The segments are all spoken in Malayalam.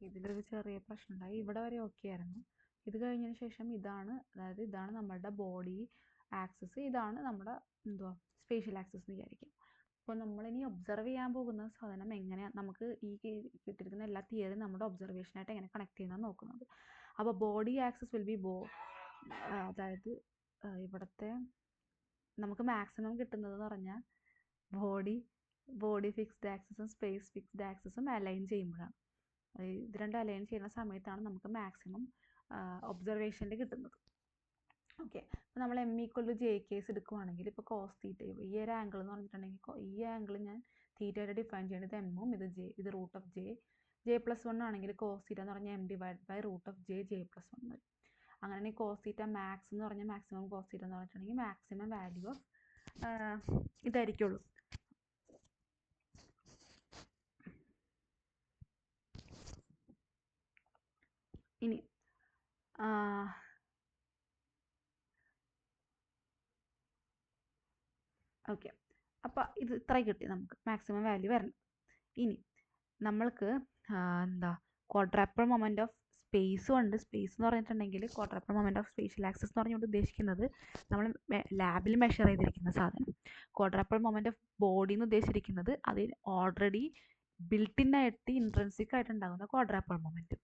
ഇതിലൊരു ചെറിയ പ്രശ്നം ഉണ്ടായി. ഇവിടെ വരെ ഓക്കെ ആയിരുന്നു. ഇത് കഴിഞ്ഞതിന് ശേഷം ഇതാണ്, അതായത് ഇതാണ് നമ്മുടെ ബോഡി ആക്സിസ്, ഇതാണ് നമ്മുടെ എന്തുവാ സ്പേഷ്യൽ ആക്സിസ് എന്ന് വിചാരിക്കും. അപ്പോൾ നമ്മളിനി ഒബ്സർവ് ചെയ്യാൻ പോകുന്ന സാധനം എങ്ങനെയാണ്, നമുക്ക് ഈ കിട്ടിയിരിക്കുന്ന എല്ലാ തിയറി നമ്മുടെ ഒബ്സർവേഷനായിട്ട് എങ്ങനെ കണക്ട് ചെയ്യുന്നത് നോക്കുന്നത്. അപ്പോൾ ബോഡി ആക്സിസ് വിൽ ബി അതായത് ഇവിടുത്തെ നമുക്ക് മാക്സിമം കിട്ടുന്നതെന്ന് പറഞ്ഞാൽ ബോഡി ഫിക്സ്ഡ് ആക്സിസും സ്പേസ് ഫിക്സ്ഡ് ആക്സിസും അലൈൻ ചെയ്യുമ്പോഴാണ്. ഇത് രണ്ടും അലൈൻ ചെയ്യുന്ന സമയത്താണ് നമുക്ക് മാക്സിമം ഒബ്സർവേഷനിൽ കിട്ടുന്നത്. ഓക്കെ, അപ്പോൾ നമ്മൾ m=j കേസ് എടുക്കുവാണെങ്കിൽ ഇപ്പോൾ കോസ് തീറ്റ, ഈ ഒരു ആംഗിൾ എന്ന് പറഞ്ഞിട്ടുണ്ടെങ്കിൽ ഈ ആംഗിൾ ഞാൻ തീറ്റയായിട്ട് ഡിഫൈൻ ചെയ്യുന്നത് എമ്മും ഇത് ജെ, ഇത് √(j+1) ആണെങ്കിൽ കോസ് തീറ്റ എന്ന് പറഞ്ഞാൽ m/√(j+1) വരും. അങ്ങനെ കോസ് തീറ്റ മാക്സ് എന്ന് പറഞ്ഞാൽ മാക്സിമം കോസ് തീറ്റ എന്ന് പറഞ്ഞിട്ടുണ്ടെങ്കിൽ മാക്സിമം വാല്യൂ ഓഫ് ഇതായിരിക്കുള്ളൂ. ഇനി ഓക്കെ, അപ്പോൾ ഇത് ഇത്ര കിട്ടി, നമുക്ക് മാക്സിമം വാല്യൂ വരണം. ഇനി നമ്മൾക്ക് എന്താ ക്വാഡ്രാപ്പർ മൊമെന്റ് ഓഫ് സ്പേസും ഉണ്ട്. സ്പേസ് എന്ന് പറഞ്ഞിട്ടുണ്ടെങ്കിൽ ക്വാഡ്രാപ്പർ മൊമെന്റ് ഓഫ് സ്പേഷ്യൽ ആക്സിസ് എന്ന് പറഞ്ഞുകൊണ്ട് ഉദ്ദേശിക്കുന്നത് നമ്മൾ ലാബിൽ മെഷർ ചെയ്തിരിക്കുന്ന സാധനം. ക്വാഡ്രാപ്പർ മൊമെന്റ് ഓഫ് ബോഡി എന്ന് ഉദ്ദേശിച്ചിരിക്കുന്നത് അതിൽ ഓൾറെഡി ബിൽട്ടിൻ ആയിട്ട് ഇൻട്രൻസിക് ആയിട്ട് ഉണ്ടാകുന്ന ക്വാഡ്രാപ്പർ മൊമെന്റ്.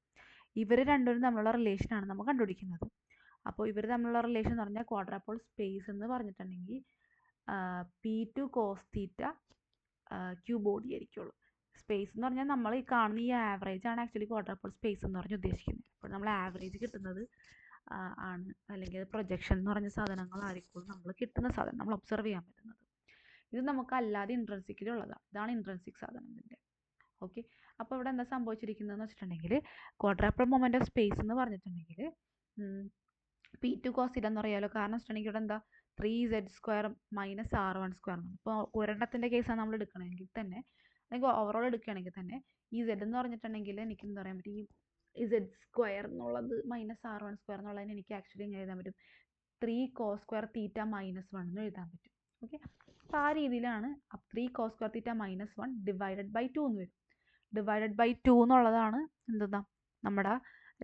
ഇവർ രണ്ടുപേരും തമ്മിലുള്ള റിലേഷനാണ് നമ്മൾ കണ്ടുപിടിക്കുന്നത്. അപ്പോൾ ഇവർ തമ്മിലുള്ള റിലേഷൻ എന്ന് പറഞ്ഞാൽ ക്വാഡ്രാപ്പർ സ്പേസ് എന്ന് പറഞ്ഞിട്ടുണ്ടെങ്കിൽ P2 cos theta Q body ആയിരിക്കുള്ളൂ. സ്പേസ് എന്ന് പറഞ്ഞാൽ നമ്മൾ ഈ കാണുന്ന ഈ ആവറേജ് ആണ് ആക്ച്വലി ക്വാഡ്രാപ്പർ സ്പേസ് എന്ന് പറഞ്ഞ് ഉദ്ദേശിക്കുന്നത്. അപ്പോൾ നമ്മൾ ആവറേജ് കിട്ടുന്നത് ആണ്, അല്ലെങ്കിൽ പ്രൊജക്ഷൻ എന്ന് പറഞ്ഞ സാധനങ്ങളായിരിക്കും നമ്മൾ കിട്ടുന്ന സാധനം, നമ്മൾ ഒബ്സർവ് ചെയ്യാൻ പറ്റുന്നത്. ഇത് നമുക്ക് അല്ലാതെ ഇൻട്രൻസിക്കിൽ ഉള്ളതാണ്. ഇതാണ് ഇൻട്രൻസിക് സാധനം ഇതിൻ്റെ. ഓക്കെ, അപ്പോൾ ഇവിടെ എന്താ സംഭവിച്ചിരിക്കുന്നതെന്ന് വെച്ചിട്ടുണ്ടെങ്കിൽ ക്വാഡ്രാപ്പർ മൊമെന്റ് ഓഫ് സ്പേസ് എന്ന് പറഞ്ഞിട്ടുണ്ടെങ്കിൽ P2 കോസ് തീറ്റ എന്ന് പറയാലോ. കാരണം വെച്ചിട്ടുണ്ടെങ്കിൽ ഇവിടെ എന്താ 3z² - r1². ഇപ്പോൾ ഒരെണ്ണത്തിൻ്റെ കേസാണ് നമ്മൾ എടുക്കണമെങ്കിൽ തന്നെ, അല്ലെങ്കിൽ ഓവറോൾ എടുക്കുകയാണെങ്കിൽ തന്നെ ഈ z എന്ന് പറഞ്ഞിട്ടുണ്ടെങ്കിൽ എനിക്ക് എന്താ പറയാൻ പറ്റും, ഈ z² എന്നുള്ളത് -r1² എന്നുള്ളതിന് എനിക്ക് ആക്ച്വലി എങ്ങനെ എഴുതാൻ പറ്റും, 3 cos² തീറ്റ -1 എന്ന് എഴുതാൻ പറ്റും. ഓക്കെ, അപ്പോൾ ആ രീതിയിലാണ് 3 cos² തീറ്റ -1 ഡിവൈഡഡ് ബൈ 2 എന്ന് വരും. ഡിവൈഡഡ് ബൈ 2 എന്നുള്ളതാണ് എന്താ നമ്മുടെ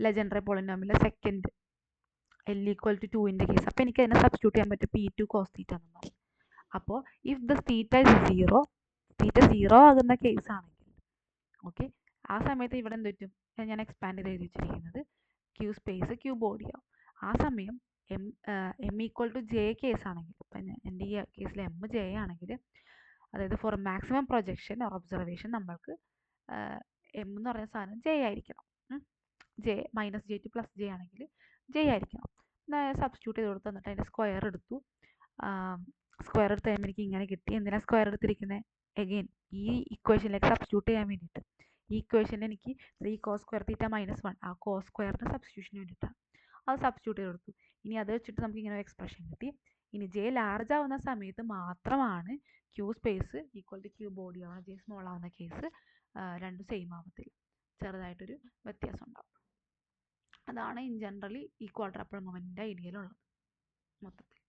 ലെജൻഡറി പോളിനോമിയൽ സെക്കൻഡ് L=2ൻ്റെ കേസ്. അപ്പോൾ എനിക്ക് അതിനെ സബ്സ്റ്റിറ്റ്യൂട്ട് ചെയ്യാൻ പറ്റും P2 കോസ് തീറ്റ എന്ന് പറയും. അപ്പോൾ ഇഫ് ദ തീറ്റ ഇസ് 0 ആകുന്ന കേസ് ആണെങ്കിൽ, ഓക്കെ, ആ സമയത്ത് ഇവിടെ എന്ത് പറ്റും, ഞാൻ എക്സ്പാൻഡ് ചെയ്ത് എഴുതി വെച്ചിരിക്കുന്നത് ക്യൂ സ്പേസ് ക്യൂ ബോഡി ആവും. ആ സമയം m=j കേസ് ആണെങ്കിൽ, ഇപ്പം എൻ്റെ ഈ കേസിൽ m j ആണെങ്കിൽ, അതായത് for maximum projection or observation നമ്മൾക്ക് m എന്ന് പറയുന്ന സാധനം j ആയിരിക്കണം. j -j2 + j ആണെങ്കിൽ j ആയിരിക്കണം. സബ്സ്റ്റിറ്റ്യൂട്ട് ചെയ്ത് കൊടുത്ത് എന്നിട്ട് അതിൻ്റെ സ്ക്വയർ എടുത്തു. സ്ക്വയർ എടുത്ത് കഴിയുമ്പോൾ എനിക്ക് ഇങ്ങനെ കിട്ടി. എന്തിനാണ് സ്ക്വയർ എടുത്തിരിക്കുന്നത്? എഗെയിൻ ഈ ഇക്വേഷനിലേക്ക് സബ്സ്റ്റിറ്റ്യൂട്ട് ചെയ്യാൻ വേണ്ടിയിട്ട്. ഈ ഇക്വേഷനിൽ എനിക്ക് 3 cos² തീറ്റ -1 ആ cos² സബ്സ്റ്റിറ്റ്യൂഷന് വേണ്ടിയിട്ടാണ്. അത് സബ്സ്റ്റിറ്റ്യൂട്ട് ചെയ്ത് കൊടുത്തു. ഇനി അത് വെച്ചിട്ട് നമുക്ക് ഇങ്ങനെ ഒരു എക്സ്പ്രഷൻ കിട്ടി. ഇനി j ലാർജ് ആവുന്ന സമയത്ത് മാത്രമാണ് ക്യൂ സ്പേസ് =ക്യൂ ബോഡി ആവുന്ന, j സ്മോൾ ആവുന്ന കേസ് രണ്ടും സെയിം ആവത്തില്ല, ചെറുതായിട്ടൊരു വ്യത്യാസം ഉണ്ടാവും. അതാണ് ഇൻ ജനറലി ഈ ക്വാഡ്രാപ്പർ മൊമെന്റിൻ്റെ ഐഡിയയിലുള്ളത് മൊത്തത്തിൽ.